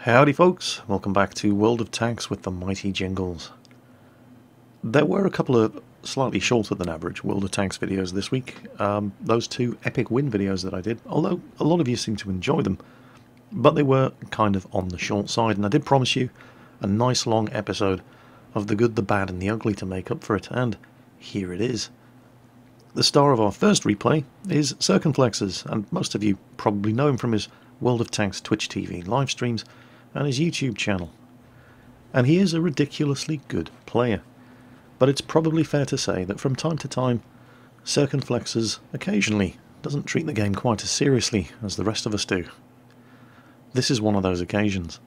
Howdy folks, welcome back to World of Tanks with the mighty Jingles. There were a couple of slightly shorter than average World of Tanks videos this week. Those two epic win videos that I did, although a lot of you seem to enjoy them, but they were kind of on the short side, and I did promise you a nice long episode of the good, the bad and the ugly to make up for it, and here it is. The star of our first replay is Circumflexes, and most of you probably know him from his World of Tanks Twitch TV live streams and his YouTube channel. And he is a ridiculously good player. But it's probably fair to say that from time to time, Circumflexes occasionally doesn't treat the game quite as seriously as the rest of us do. This is one of those occasions.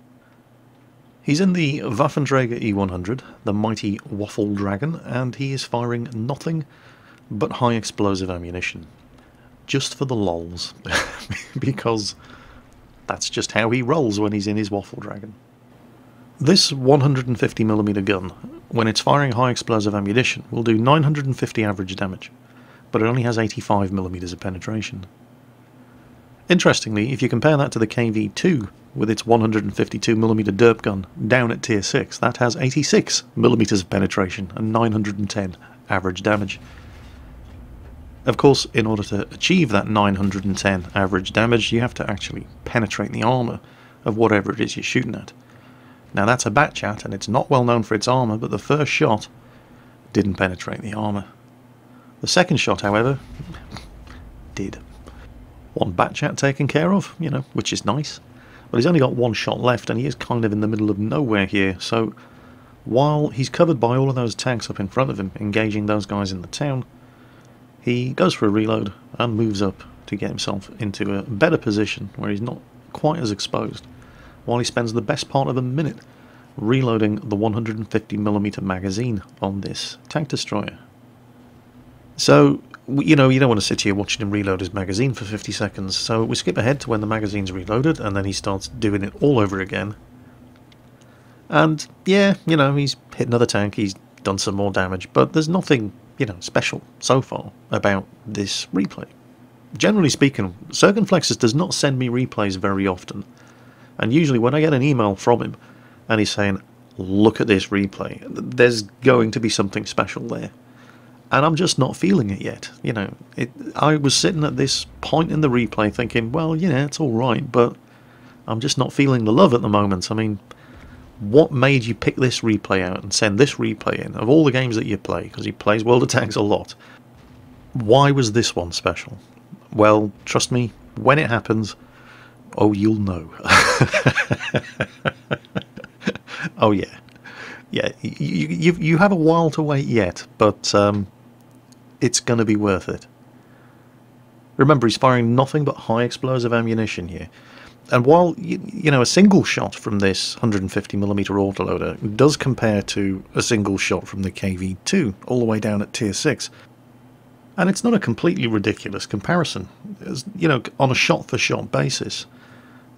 He's in the Waffenträger E100, the mighty Waffle Dragon, and he is firing nothing but high explosive ammunition. Just for the lols. Because that's just how he rolls when he's in his Waffle Dragon. This 150mm gun, when it's firing high explosive ammunition, will do 950 average damage, but it only has 85mm of penetration. Interestingly, if you compare that to the KV-2 with its 152mm derp gun down at tier 6, that has 86mm of penetration and 910 average damage. Of course, in order to achieve that 910 average damage, you have to actually penetrate the armour of whatever it is you're shooting at. Now that's a Batchat, and it's not well known for its armour, but the first shot didn't penetrate the armour. The second shot, however, did. One Batchat taken care of, which is nice. But he's only got one shot left, and he is kind of in the middle of nowhere here, so while he's covered by all of those tanks up in front of him, engaging those guys in the town, he goes for a reload and moves up to get himself into a better position where he's not quite as exposed, while he spends the best part of a minute reloading the 150mm magazine on this tank destroyer. So, you don't want to sit here watching him reload his magazine for 50 seconds, so we skip ahead to when the magazine's reloaded, and then he starts doing it all over again. And, yeah, he's hit another tank, he's done some more damage, but there's nothing special so far about this replay. Generally speaking, Circumflexes does not send me replays very often, and usually when I get an email from him and he's saying, look at this replay, there's going to be something special there. And I'm just not feeling it yet. I was sitting at this point in the replay thinking, well, it's alright, but I'm just not feeling the love at the moment. I mean, what made you pick this replay out and send this replay in, of all the games that you play, because he plays World of Tanks a lot? Why was this one special? Well, trust me, when it happens, oh, you'll know. Oh yeah. Yeah, you have a while to wait yet, but it's going to be worth it. Remember, he's firing nothing but high explosive ammunition here. And while, a single shot from this 150mm autoloader does compare to a single shot from the KV-2 all the way down at tier 6, and it's not a completely ridiculous comparison, on a shot-for-shot basis,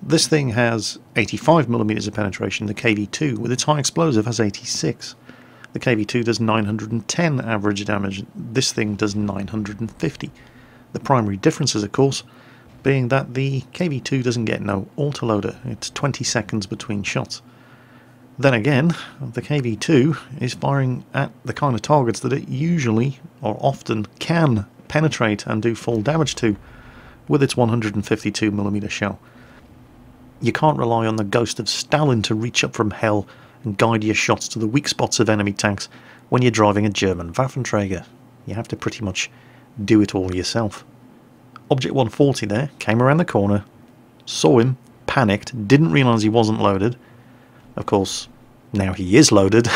this thing has 85mm of penetration, the KV-2 with its high explosive has 86. The KV-2 does 910 average damage, this thing does 950. The primary differences, of course, being that the KV-2 doesn't get no autoloader, it's 20 seconds between shots. Then again, the KV-2 is firing at the kind of targets that it usually, or often, can penetrate and do full damage to with its 152mm shell. You can't rely on the ghost of Stalin to reach up from hell and guide your shots to the weak spots of enemy tanks when you're driving a German Waffenträger. You have to pretty much do it all yourself. Object 140 there, came around the corner, saw him, panicked, didn't realise he wasn't loaded. Of course, now he is loaded.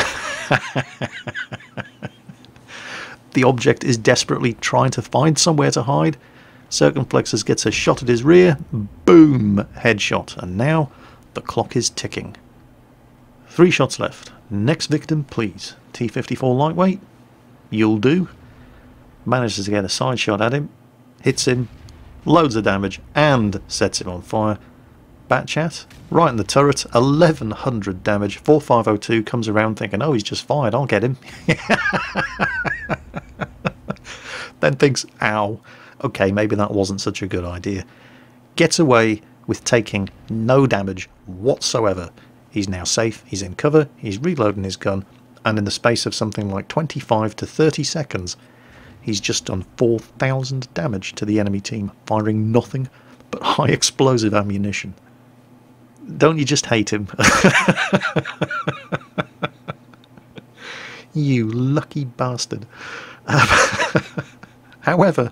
The object is desperately trying to find somewhere to hide. Circumflexes gets a shot at his rear, boom, headshot, and now the clock is ticking. 3 shots left. Next victim, please. T-54 lightweight, you'll do. Manages to get a side shot at him, hits him, loads of damage, and sets him on fire. Batchat, right in the turret, 1100 damage. 4502 comes around thinking, oh, he's just fired, I'll get him. Then thinks, ow, okay, maybe that wasn't such a good idea. Gets away, with taking no damage whatsoever. He's now safe, he's in cover, he's reloading his gun, and in the space of something like 25 to 30 seconds, he's just done 4,000 damage to the enemy team, firing nothing but high explosive ammunition. Don't you just hate him? You lucky bastard. However,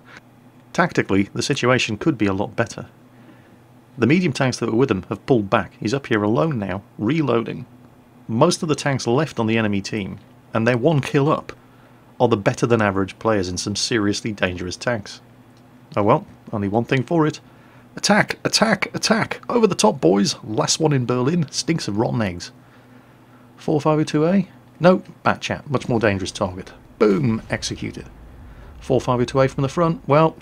tactically, the situation could be a lot better. The medium tanks that were with him have pulled back. He's up here alone now, reloading. Most of the tanks left on the enemy team, and their one kill up, are the better than average players in some seriously dangerous tanks. Oh well, only one thing for it. Attack! Attack! Attack! Over the top, boys! Last one in Berlin. Stinks of rotten eggs. 4502A? No, Bat Chat. Much more dangerous target. Boom! Executed. 4502A from the front. Well,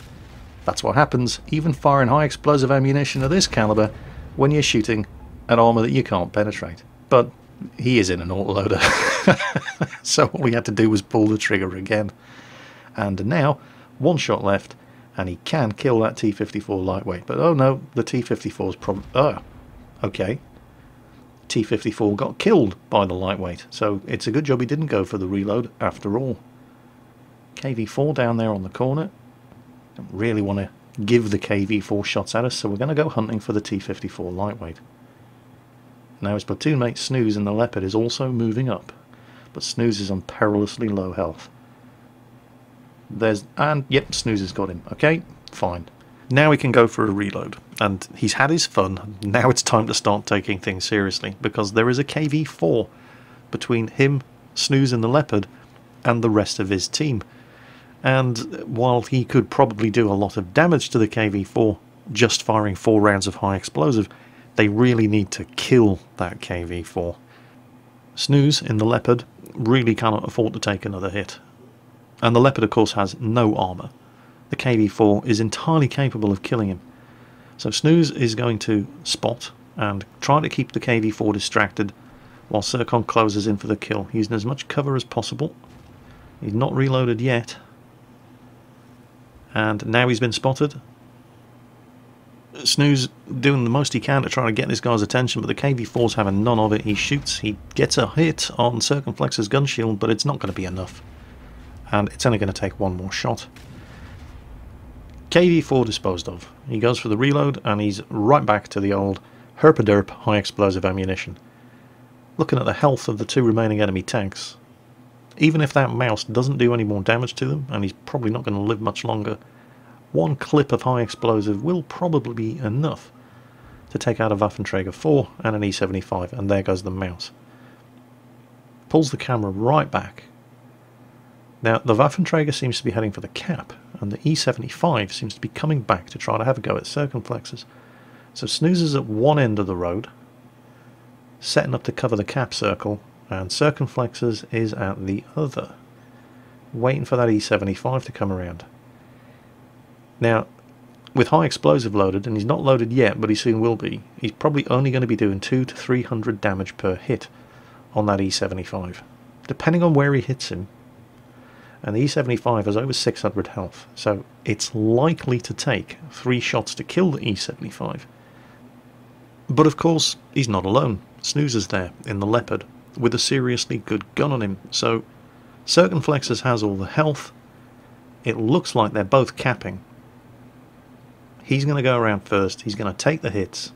that's what happens, even firing high explosive ammunition of this caliber when you're shooting at armour that you can't penetrate. But he is in an autoloader, so all he had to do was pull the trigger again. And now, one shot left, and he can kill that T-54 lightweight. But oh no, the T-54's probably... Oh, okay. T-54 got killed by the lightweight, so it's a good job he didn't go for the reload after all. KV-4 down there on the corner. Don't really want to give the KV-4 shots at us, so we're going to go hunting for the T-54 lightweight. Now his platoon mate Snooze in the Leopard is also moving up, but Snooze is on perilously low health. Yep, Snooze has got him. Okay, fine. Now we can go for a reload, and he's had his fun. Now it's time to start taking things seriously, because there is a KV-4 between him, Snooze in the Leopard, and the rest of his team. And while he could probably do a lot of damage to the KV-4 just firing 4 rounds of high explosive, they really need to kill that KV-4. Snooze in the Leopard really cannot afford to take another hit. And the Leopard of course has no armour. The KV-4 is entirely capable of killing him. So Snooze is going to spot and try to keep the KV-4 distracted while Zircon closes in for the kill, using as much cover as possible. He's not reloaded yet. And now he's been spotted. Snooze doing the most he can to try to get this guy's attention, but the KV-4's having none of it. He shoots, he gets a hit on Circumflex's gun shield, but it's not going to be enough. And it's only going to take one more shot. KV-4 disposed of. He goes for the reload, and he's right back to the old herpaderp high explosive ammunition. Looking at the health of the 2 remaining enemy tanks, even if that mouse doesn't do any more damage to them, and he's probably not going to live much longer, one clip of high explosive will probably be enough to take out a Waffenträger 4 and an E75, and there goes the mouse. Pulls the camera right back. Now the Waffenträger seems to be heading for the cap, and the E75 seems to be coming back to try to have a go at Circumflexes. So Snooze is at one end of the road, setting up to cover the cap circle, and Circumflexes is at the other, waiting for that E75 to come around. Now, with high explosive loaded, and he's not loaded yet, but he soon will be, he's probably only going to be doing 200 to 300 damage per hit on that E75, depending on where he hits him. And the E75 has over 600 health, so it's likely to take 3 shots to kill the E75. But of course, he's not alone. Snooze is there in the Leopard with a seriously good gun on him, so Circumflexes has all the health. It looks like they're both capping. He's going to go around first, he's going to take the hits,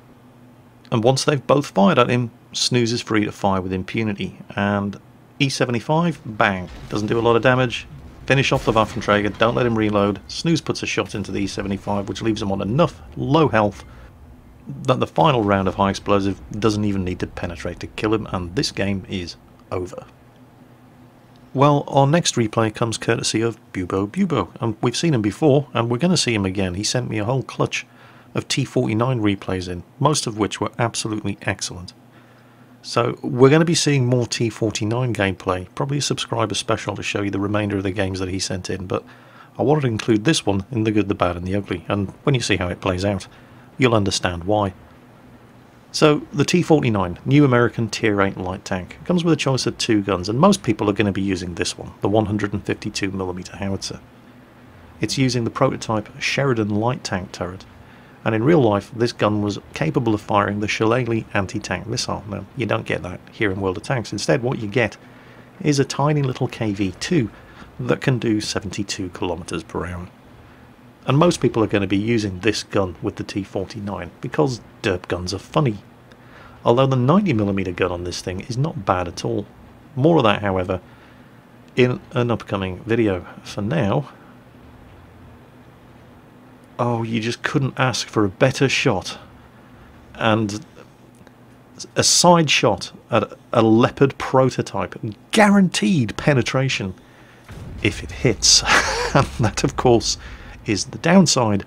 and once they've both fired at him, Snooze is free to fire with impunity, and E75, bang, doesn't do a lot of damage. Finish off the Waffenträger, don't let him reload. Snooze puts a shot into the E75, which leaves him on enough low health that the final round of high explosive doesn't even need to penetrate to kill him, and this game is over. Well, our next replay comes courtesy of Bubo, and we've seen him before, and we're going to see him again. He sent me a whole clutch of T49 replays in, most of which were absolutely excellent. So we're going to be seeing more T49 gameplay, probably a subscriber special to show you the remainder of the games that he sent in, but I wanted to include this one in the good, the bad and the ugly, and when you see how it plays out, you'll understand why. So, the T49, new American Tier 8 light tank, comes with a choice of 2 guns, and most people are going to be using this one, the 152mm howitzer. It's using the prototype Sheridan light tank turret, And in real life, this gun was capable of firing the Shillelagh anti-tank missile. Now, you don't get that here in World of Tanks. Instead, what you get is a tiny little KV-2 that can do 72 kilometers per hour. And most people are going to be using this gun with the T-49 because derp guns are funny. Although the 90mm gun on this thing is not bad at all. More of that, however, in an upcoming video. For now... Oh, you just couldn't ask for a better shot. And a side shot at a Leopard prototype. Guaranteed penetration if it hits. And that, of course, is the downside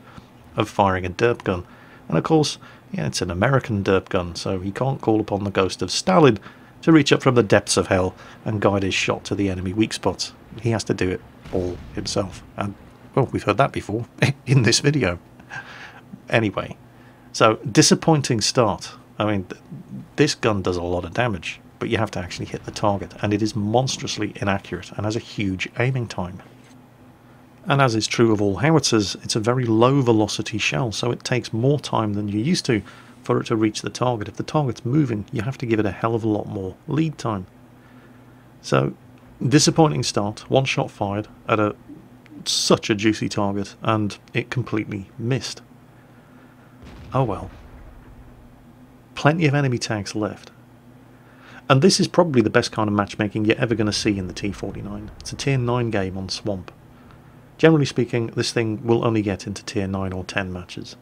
of firing a derp gun. And of course, yeah, it's an American derp gun, so he can't call upon the ghost of Stalin to reach up from the depths of hell and guide his shot to the enemy weak spots. He has to do it all himself. And well, we've heard that before in this video. Anyway, so disappointing start. I mean, this gun does a lot of damage, but you have to actually hit the target, and it is monstrously inaccurate and has a huge aiming time. And as is true of all howitzers, it's a very low velocity shell, so it takes more time than you're used to for it to reach the target. If the target's moving, you have to give it a hell of a lot more lead time. So, disappointing start, one shot fired at such a juicy target, and it completely missed. Oh well. Plenty of enemy tanks left. And this is probably the best kind of matchmaking you're ever going to see in the T-49. It's a tier 9 game on Swamp. Generally speaking, this thing will only get into tier 9 or 10 matches.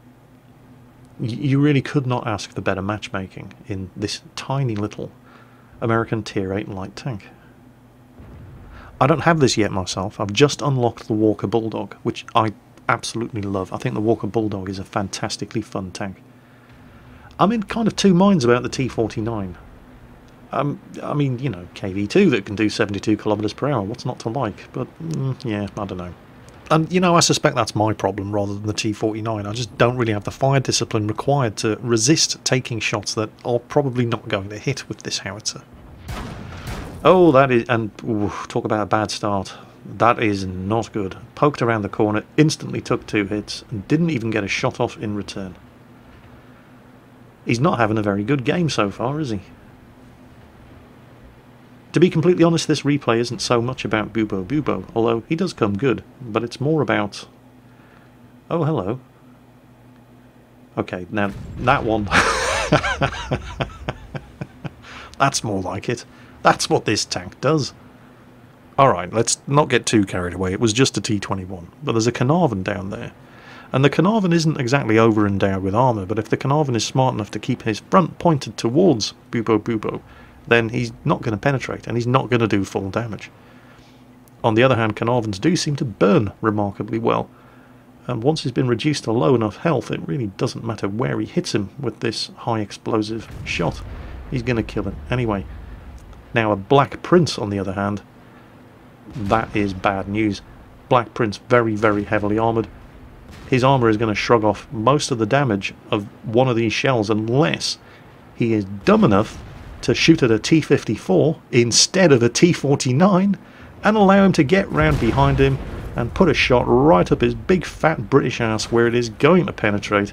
You really could not ask for better matchmaking in this tiny little American tier 8 light tank. I don't have this yet myself. I've just unlocked the Walker Bulldog, which I absolutely love. I think the Walker Bulldog is a fantastically fun tank. I'm in kind of two minds about the T-49. I mean, you know, KV-2 that can do 72 kilometers per hour. What's not to like? But, yeah, I don't know. And, you know, I suspect that's my problem rather than the T-49. I just don't really have the fire discipline required to resist taking shots that are probably not going to hit with this howitzer. Oh, that is... And, ooh, talk about a bad start. That is not good. Poked around the corner, instantly took 2 hits, and didn't even get a shot off in return. He's not having a very good game so far, is he? To be completely honest, this replay isn't so much about Bubo Bubo, although he does come good, but it's more about... Oh, hello. Okay, now, that one... That's more like it. That's what this tank does. Alright, let's not get too carried away. It was just a T-21, but there's a Carnarvon down there. And the Carnarvon isn't exactly over-endowed with armour, but if the Carnarvon is smart enough to keep his front pointed towards Bubo Bubo, then he's not going to penetrate, and he's not going to do full damage. On the other hand, Carnarvons do seem to burn remarkably well, and once he's been reduced to low enough health, it really doesn't matter where he hits him with this high explosive shot. He's going to kill him anyway. Now, a Black Prince, on the other hand, that is bad news. Black Prince, very, very heavily armoured. His armour is going to shrug off most of the damage of one of these shells unless he is dumb enough to shoot at a T-54 instead of a T-49 and allow him to get round behind him and put a shot right up his big fat British ass where it is going to penetrate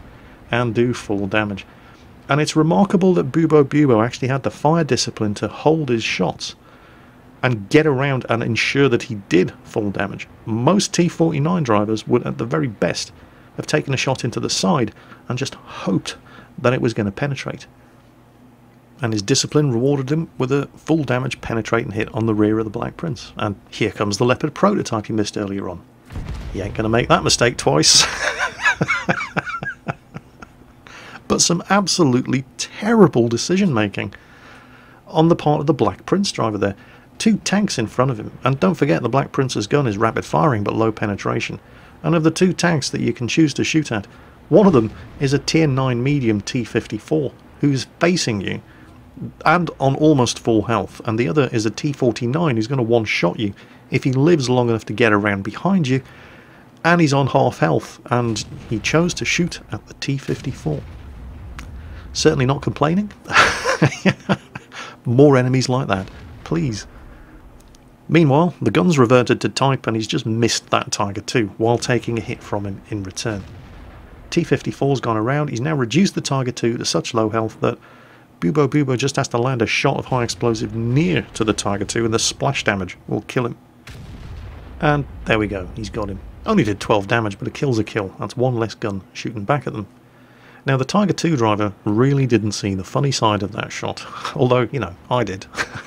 and do full damage. And it's remarkable that Bubo Bubo actually had the fire discipline to hold his shots and get around and ensure that he did full damage. Most T-49 drivers would at the very best have taken a shot into the side and just hoped that it was going to penetrate. And his discipline rewarded him with a full damage penetrating hit on the rear of the Black Prince. And here comes the Leopard prototype he missed earlier on. He ain't going to make that mistake twice. But some absolutely terrible decision making on the part of the Black Prince driver there. 2 tanks in front of him, and don't forget the Black Prince's gun is rapid firing but low penetration. And of the 2 tanks that you can choose to shoot at, one of them is a tier 9 medium T-54 who's facing you and on almost full health, and the other is a T-49 who's going to one-shot you if he lives long enough to get around behind you, and he's on half health, and he chose to shoot at the T-54. Certainly not complaining. More enemies like that, please. Meanwhile, the gun's reverted to type and he's just missed that Tiger 2 while taking a hit from him in return. T-54's gone around. He's now reduced the Tiger II to such low health that Bubo just has to land a shot of high explosive near to the Tiger II, and the splash damage will kill him. And there we go, he's got him. Only did 12 damage, but a kill's a kill. That's one less gun shooting back at them. Now, the Tiger II driver really didn't see the funny side of that shot, although, you know, I did.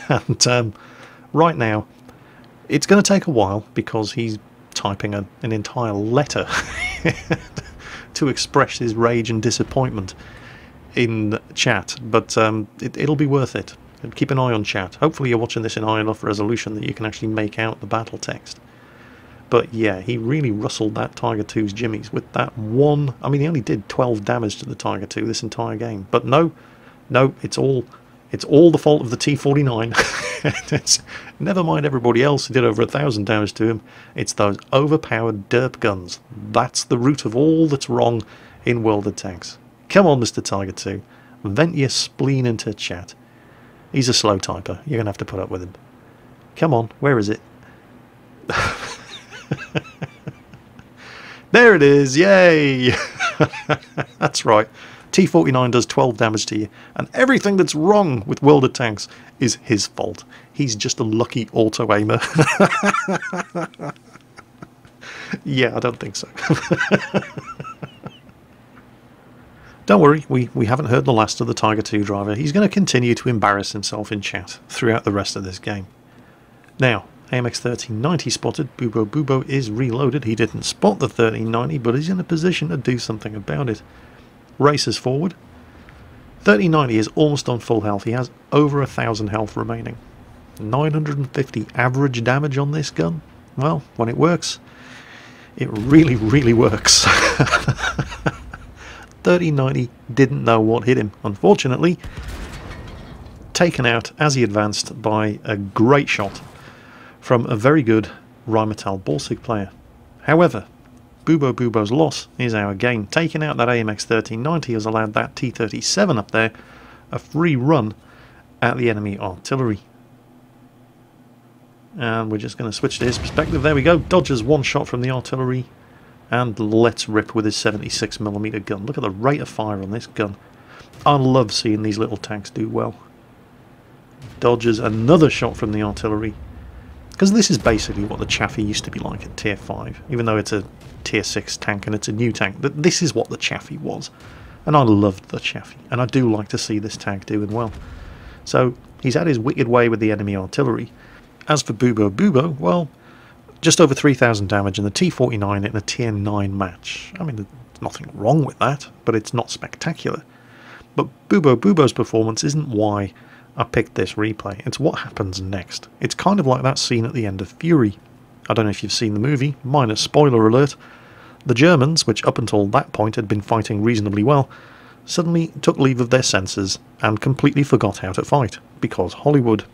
And right now, it's going to take a while because he's typing an entire letter to express his rage and disappointment in chat, but it'll be worth it. Keep an eye on chat. Hopefully you're watching this in high enough resolution that you can actually make out the battle text. But yeah, he really rustled that Tiger II's jimmies with that one. I mean, he only did 12 damage to the Tiger II this entire game. But no, it's all the fault of the T-49. It's, never mind everybody else who did over 1,000 damage to him. It's those overpowered derp guns. That's the root of all that's wrong in World of Tanks. Come on, Mr. Tiger II. Vent your spleen into chat. He's a slow typer. You're going to have to put up with him. Come on, where is it? There it is, yay! That's right. T-49 does 12 damage to you, and everything that's wrong with World of Tanks is his fault. He's just a lucky auto-aimer. Yeah, I don't think so. Don't worry, we haven't heard the last of the Tiger II driver. He's going to continue to embarrass himself in chat throughout the rest of this game. Now, AMX 1390 spotted. Bubo is reloaded. He didn't spot the 1390, but he's in a position to do something about it. Races forward. 1390 is almost on full health. He has over 1,000 health remaining. 950 average damage on this gun. Well, when it works, it really, really works. 1390 didn't know what hit him. Unfortunately, taken out as he advanced by a great shot from a very good Rheinmetall Borsig player. However, Bubo's loss is our gain. Taking out that AMX 1390 has allowed that T-37 up there a free run at the enemy artillery. And we're just going to switch to his perspective. There we go. Dodges one shot from the artillery and lets rip with his 76mm gun. Look at the rate of fire on this gun. I love seeing these little tanks do well. Dodges another shot from the artillery. Because this is basically what the Chaffee used to be like at Tier 5. Even though it's a Tier 6 tank and it's a new tank. This is what the Chaffee was. And I loved the Chaffee. And I do like to see this tank doing well. So, he's had his wicked way with the enemy artillery. As for Bubo, well, just over 3,000 damage in the T-49 in a Tier 9 match. I mean, there's nothing wrong with that, but it's not spectacular. But Bubo's performance isn't why I picked this replay. It's what happens next. It's kind of like that scene at the end of Fury. I don't know if you've seen the movie, minor spoiler alert. The Germans, which up until that point had been fighting reasonably well, suddenly took leave of their senses and completely forgot how to fight, because Hollywood.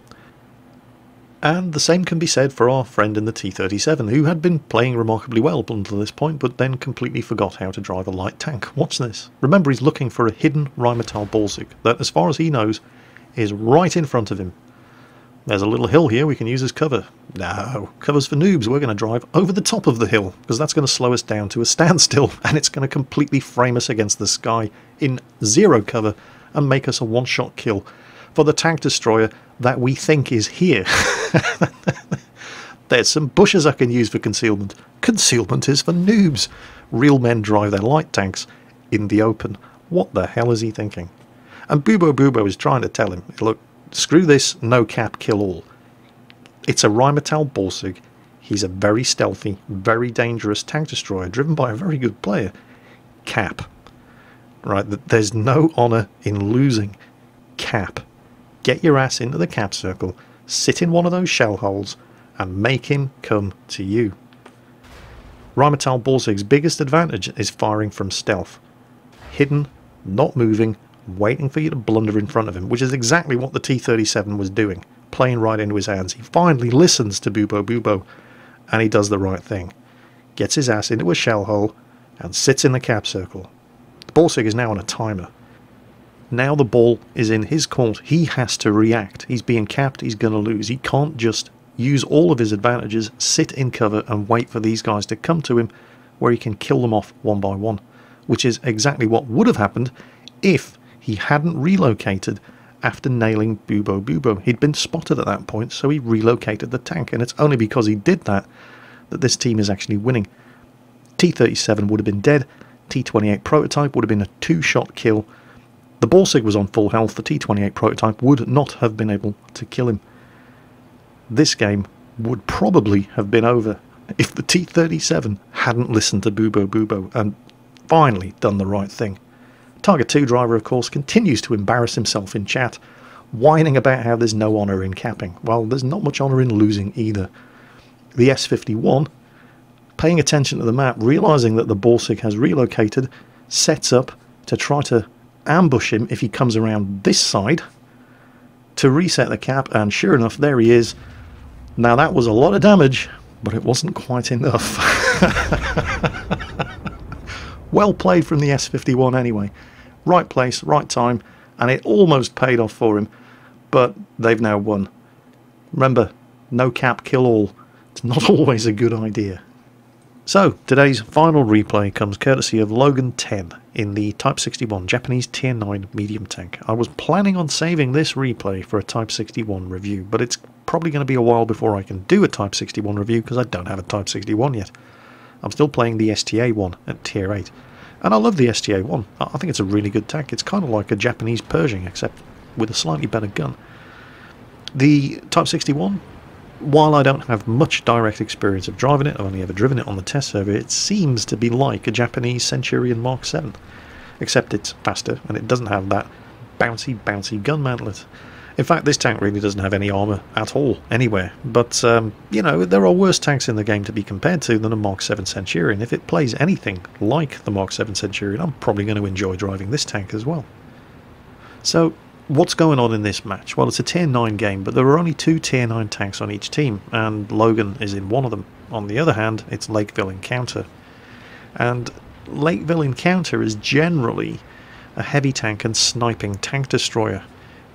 And the same can be said for our friend in the T-37, who had been playing remarkably well up until this point, but then completely forgot how to drive a light tank. Watch this. Remember, he's looking for a hidden Rheinmetall Borsig that, as far as he knows, is right in front of him. There's a little hill here we can use as cover. No, cover's for noobs. We're going to drive over the top of the hill, because that's going to slow us down to a standstill, and it's going to completely frame us against the sky in zero cover and make us a one-shot kill for the tank destroyer that we think is here. There's some bushes I can use for concealment. Concealment is for noobs. Real men drive their light tanks in the open. What the hell is he thinking? And Bubo is trying to tell him, look, screw this, no cap, kill all. It's a Rheinmetall Borsig. He's a very stealthy, very dangerous tank destroyer, driven by a very good player. Cap. Right, there's no honour in losing. Cap. Get your ass into the cap circle, sit in one of those shell holes, and make him come to you. Rheinmetall Borsig's biggest advantage is firing from stealth. Hidden, not moving, waiting for you to blunder in front of him, which is exactly what the T-37 was doing, playing right into his hands. He finally listens to Bubo, and he does the right thing. Gets his ass into a shell hole, and sits in the cap circle. The Borsig is now on a timer. Now the ball is in his court. He has to react. He's being capped, he's going to lose. He can't just use all of his advantages, sit in cover, and wait for these guys to come to him, where he can kill them off one by one. which is exactly what would have happened if he hadn't relocated after nailing Bubo Bubo. He'd been spotted at that point, so he relocated the tank, and it's only because he did that that this team is actually winning. T-37 would have been dead, T-28 prototype would have been a 2-shot kill. The Borsig was on full health, the T-28 prototype would not have been able to kill him. This game would probably have been over if the T-37 hadn't listened to Bubo Bubo and finally done the right thing. Target 2 driver, of course, continues to embarrass himself in chat, whining about how there's no honour in capping. Well, there's not much honour in losing either. The S-51, paying attention to the map, realising that the Borsig has relocated, sets up to try to ambush him if he comes around this side to reset the cap, and sure enough, there he is. Now that was a lot of damage, but it wasn't quite enough. Well played from the S-51 anyway. Right place, right time, and it almost paid off for him, but they've now won. Remember, no cap, kill all. It's not always a good idea. So, today's final replay comes courtesy of Logan 10 in the Type 61 Japanese Tier 9 medium tank. I was planning on saving this replay for a Type 61 review, but it's probably going to be a while before I can do a Type 61 review because I don't have a Type 61 yet. I'm still playing the STA-1 at Tier 8. And I love the STA-1. I think it's a really good tank. It's kind of like a Japanese Pershing, except with a slightly better gun. The Type 61, while I don't have much direct experience of driving it, I've only ever driven it on the test server, it seems to be like a Japanese Centurion Mark 7. Except it's faster, and it doesn't have that bouncy gun mantlet. In fact, this tank really doesn't have any armour at all, anywhere. But, you know, there are worse tanks in the game to be compared to than a Mark 7 Centurion. If it plays anything like the Mark 7 Centurion, I'm probably going to enjoy driving this tank as well. So, what's going on in this match? Well, it's a Tier 9 game, but there are only 2 Tier 9 tanks on each team, and Logan is in one of them. On the other hand, it's Lakeville Encounter. And Lakeville Encounter is generally a heavy tank and sniping tank destroyer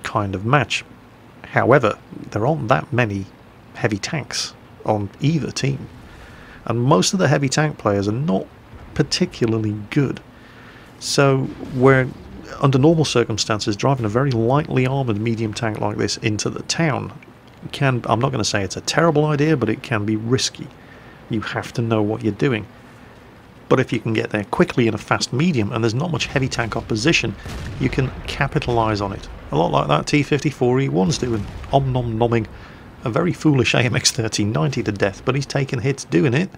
kind of match. However, there aren't that many heavy tanks on either team, and most of the heavy tank players are not particularly good. So we're, under normal circumstances, driving a very lightly armoured medium tank like this into the town I'm not going to say it's a terrible idea, but it can be risky. You have to know what you're doing. But if you can get there quickly in a fast medium and there's not much heavy tank opposition, you can capitalise on it. A lot like that T-54E1's doing, om-nom-nomming a very foolish AMX 1390 to death, but he's taking hits doing it.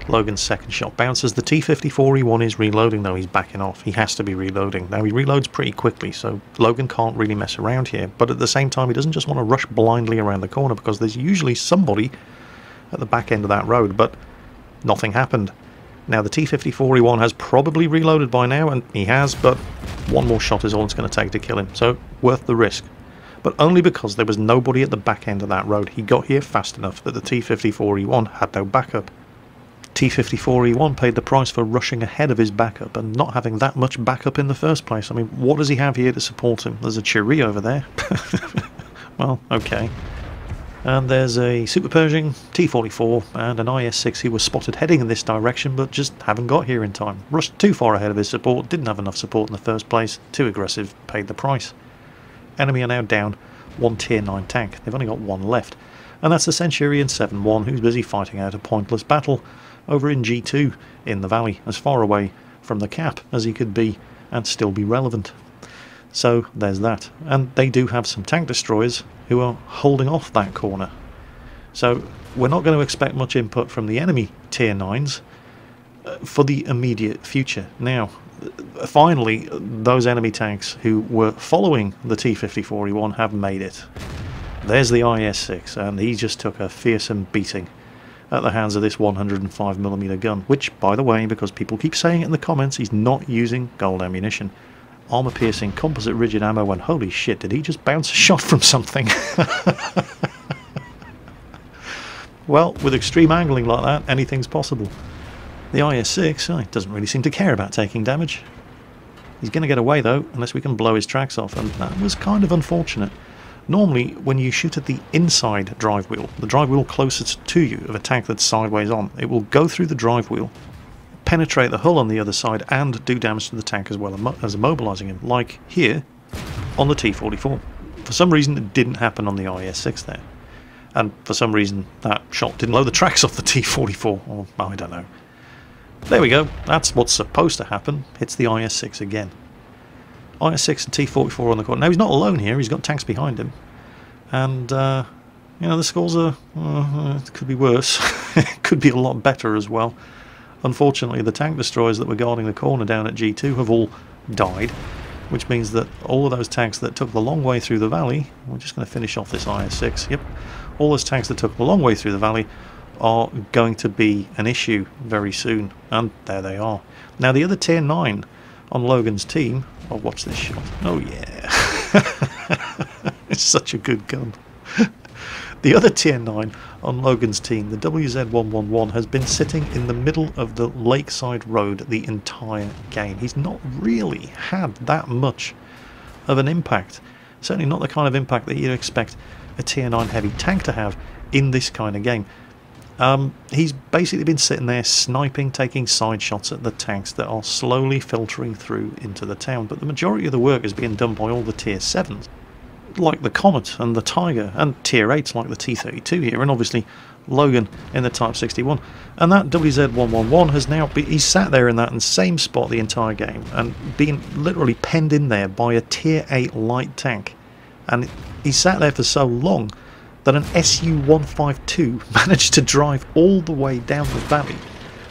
Logan's second shot bounces. The T-54E1 is reloading though, he's backing off. He has to be reloading. Now he reloads pretty quickly, so Logan can't really mess around here, but at the same time he doesn't just want to rush blindly around the corner because there's usually somebody at the back end of that road, but nothing happened. Now the T-54E1 has probably reloaded by now, and he has, but one more shot is all it's going to take to kill him, so worth the risk. But only because there was nobody at the back end of that road. He got here fast enough that the T-54E1 had no backup. T-54E1 paid the price for rushing ahead of his backup and not having that much backup in the first place. I mean, what does he have here to support him? There's a Cheery over there. Well, okay. And there's a Super Pershing, T-44, and an IS-6 who was spotted heading in this direction, but just haven't got here in time. Rushed too far ahead of his support, didn't have enough support in the first place, too aggressive, paid the price. Enemy are now down one Tier 9 tank. They've only got one left. And that's the Centurion 7-1, who's busy fighting out a pointless battle over in G2 in the valley, as far away from the cap as he could be and still be relevant. So there's that. And they do have some tank destroyers who are holding off that corner. So we're not going to expect much input from the enemy Tier 9s for the immediate future. Now, finally, those enemy tanks who were following the T-54E1 have made it. There's the IS-6, and he just took a fearsome beating at the hands of this 105mm gun, which, by the way, because people keep saying it in the comments, he's not using gold ammunition. Armor-piercing, composite rigid ammo, and holy shit, did he just bounce a shot from something? Well, with extreme angling like that, anything's possible. The IS-6, he doesn't really seem to care about taking damage. He's going to get away, though, unless we can blow his tracks off, and that was kind of unfortunate. Normally, when you shoot at the inside drive wheel, the drive wheel closest to you of a tank that's sideways on, it will go through the drive wheel, penetrate the hull on the other side and do damage to the tank as well as immobilising him, like here on the T-44. For some reason it didn't happen on the IS-6 there, and for some reason that shot didn't blow the tracks off the T-44, or I don't know. There we go, that's what's supposed to happen. Hits the IS-6 again. IS-6 and T-44 on the corner. Now he's not alone here, he's got tanks behind him, and you know, the scores are, it could be worse. It could be a lot better as well. Unfortunately, the tank destroyers that were guarding the corner down at G2 have all died, which means that all of those tanks that took the long way through the valley, we're just going to finish off this IS-6, yep, all those tanks that took the long way through the valley are going to be an issue very soon, and there they are. Now the other tier 9 on Logan's team, oh, watch this shot, oh yeah, it's such a good gun. The other tier 9 on Logan's team, the WZ-111, has been sitting in the middle of the lakeside road the entire game. He's not really had that much of an impact. Certainly not the kind of impact that you'd expect a tier 9 heavy tank to have in this kind of game. He's basically been sitting there sniping, taking side shots at the tanks that are slowly filtering through into the town, but the majority of the work is being done by all the tier 7s. Like the Comet and the Tiger, and tier 8s like the T-32 here, and obviously Logan in the Type 61. And that WZ-111 has now he's sat there in that same spot the entire game, and being literally penned in there by a tier 8 light tank. And he sat there for so long that an Su-152 managed to drive all the way down the valley,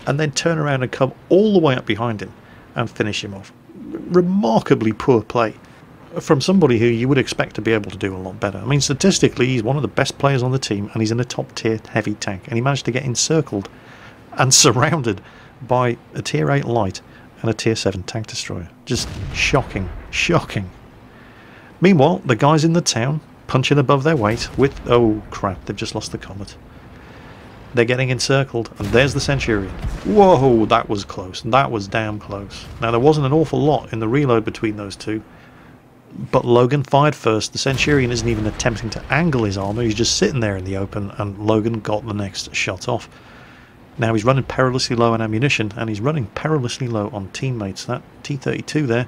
and then turn around and come all the way up behind him and finish him off. Remarkably poor play from somebody who you would expect to be able to do a lot better. I mean, statistically, he's one of the best players on the team, and he's in a top-tier heavy tank, and he managed to get encircled and surrounded by a tier 8 light and a tier 7 tank destroyer. Just shocking, shocking. Meanwhile, the guys in the town punching above their weight with... oh crap, they've just lost the Comet. They're getting encircled, and there's the Centurion. Whoa, that was close. That was damn close. Now, there wasn't an awful lot in the reload between those two, but Logan fired first. The Centurion isn't even attempting to angle his armour, he's just sitting there in the open, and Logan got the next shot off. Now he's running perilously low on ammunition, and he's running perilously low on teammates. That T-32 there,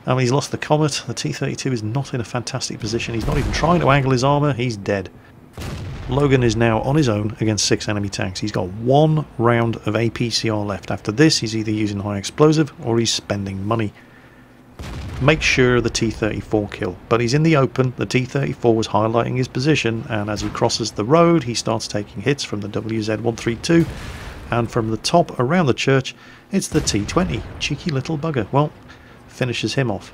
I mean, he's lost the Comet. The T-32 is not in a fantastic position. He's not even trying to angle his armour, he's dead. Logan is now on his own against 6 enemy tanks. He's got 1 round of APCR left. After this, he's either using high explosive or he's spending money. Make sure the T-34 kill, but he's in the open. The T-34 was highlighting his position, and as he crosses the road he starts taking hits from the WZ-132, and from the top around the church it's the T-20, cheeky little bugger. Well, finishes him off.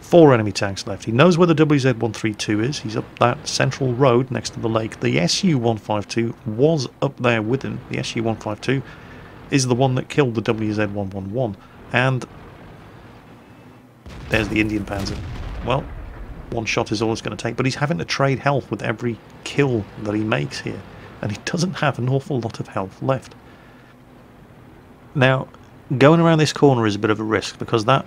4 enemy tanks left. He knows where the WZ-132 is. He's up that central road next to the lake. The Su-152 was up there with him. The Su-152 is the one that killed the WZ-111, and there's the Indian Panzer. Well, 1 shot is all it's going to take, but he's having to trade health with every kill that he makes here, and he doesn't have an awful lot of health left. Now, going around this corner is a bit of a risk, because that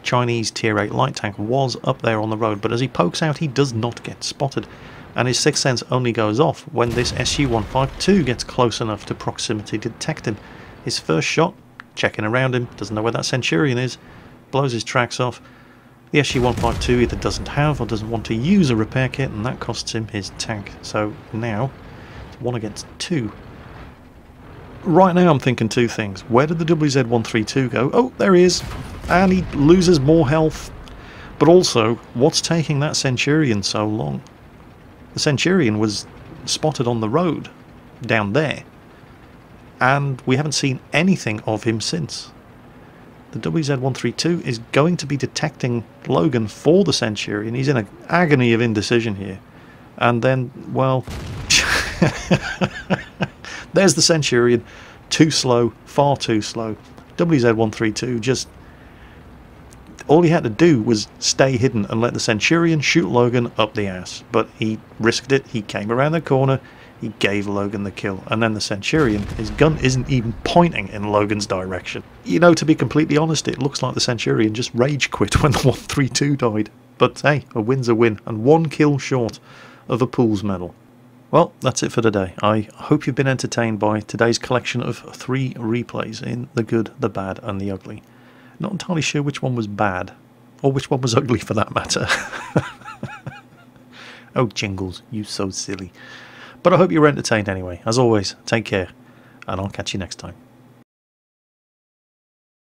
Chinese tier 8 light tank was up there on the road, but as he pokes out he does not get spotted, and his 6th sense only goes off when this Su-152 gets close enough to proximity to detect him. His first shot, checking around him, doesn't know where that Centurion is, blows his tracks off. The Su-152 either doesn't have or doesn't want to use a repair kit, and that costs him his tank. So now, it's 1 against 2. Right now I'm thinking 2 things. Where did the WZ-132 go? Oh, there he is. And he loses more health. But also, what's taking that Centurion so long? The Centurion was spotted on the road, down there, and we haven't seen anything of him since. The WZ-132 is going to be detecting Logan for the Centurion. He's in an agony of indecision here. And then, well, there's the Centurion. Too slow, far too slow. WZ-132 just... all he had to do was stay hidden and let the Centurion shoot Logan up the ass. But he risked it. He came around the corner. He gave Logan the kill, and then the Centurion, his gun isn't even pointing in Logan's direction. You know, to be completely honest, it looks like the Centurion just rage quit when the 132 died. But hey, a win's a win, and 1 kill short of a Pools medal. Well, that's it for today. I hope you've been entertained by today's collection of 3 replays in the good, the bad and the ugly. Not entirely sure which one was bad, or which one was ugly for that matter. Oh, Jingles, you so silly. But I hope you were entertained anyway. As always, take care, and I'll catch you next time.